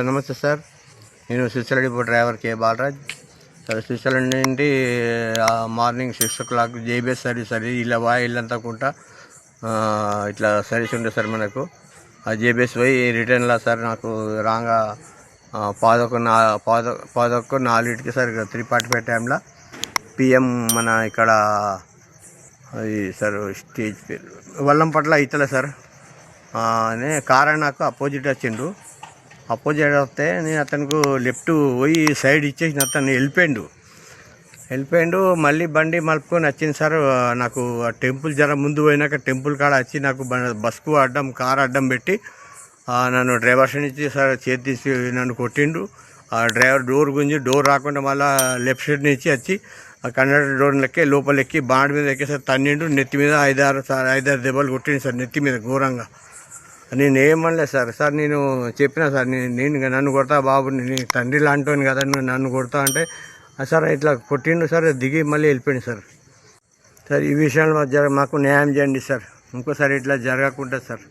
నమస్తే సార్, నేను Srisailam depot driver కే Balraj sir. Srisailam నుండి మార్నింగ్ 6 o'clock జేబీఎస్ సర్వీస్ అది ఇలా ఇల్లంతా కుంటా ఇట్లా సర్వీస్ ఉంటుంది సార్. మనకు ఆ జేబీఎస్ పోయి రిటర్న్లా సార్ నాకు రాగా 11:04 సార్ 3:45 టైంలో పిఎం మన ఇక్కడ అది సార్ స్టేజ్ పేరు వల్లంపట్ల అవుతలే సార్. కార్ నాకు అపోజిట్ వచ్చిండు. అపోజిట్ వస్తే నేను అతనికి లెఫ్ట్ పోయి సైడ్ ఇచ్చేసి అతను వెళ్ళిపోయిండు. మళ్ళీ బండి మలుపుకొని వచ్చింది సార్. నాకు టెంపుల్ జర ముందు పోయినాక టెంపుల్ కాడ వచ్చి నాకు బస్కు కారు అడ్డం పెట్టి నన్ను డ్రైవర్ సైడ్ నుంచి సార్ చేతి తీసి నన్ను కొట్టిండు. ఆ డ్రైవర్ డోర్ గుంజి డోర్ రాకుండా మళ్ళీ లెఫ్ట్ సైడ్ నుంచి వచ్చి కండక్టర్ డోర్ లెక్కి లోపల ఎక్కి బాండ్ మీద ఎక్కేసారి తన్నిండు. నెత్తి మీద 5-6 దెబ్బలు కొట్టిండు సార్, నెత్తి మీద ఘోరంగా. నేను ఏమనలేదు సార్ నేను చెప్పినా సార్, నేను నన్ను కొడతా బాబు, నీ తండ్రి లాంటివాని కదా నువ్వు నన్ను కొడతా అంటే సార్ ఇట్లా కొట్టిండు సార్. దిగి మళ్ళీ వెళ్ళిపోయింది సార్. ఈ విషయంలో మాకు న్యాయం చేయండి సార్, ఇంకోసారి ఇట్లా జరగకుండా సార్.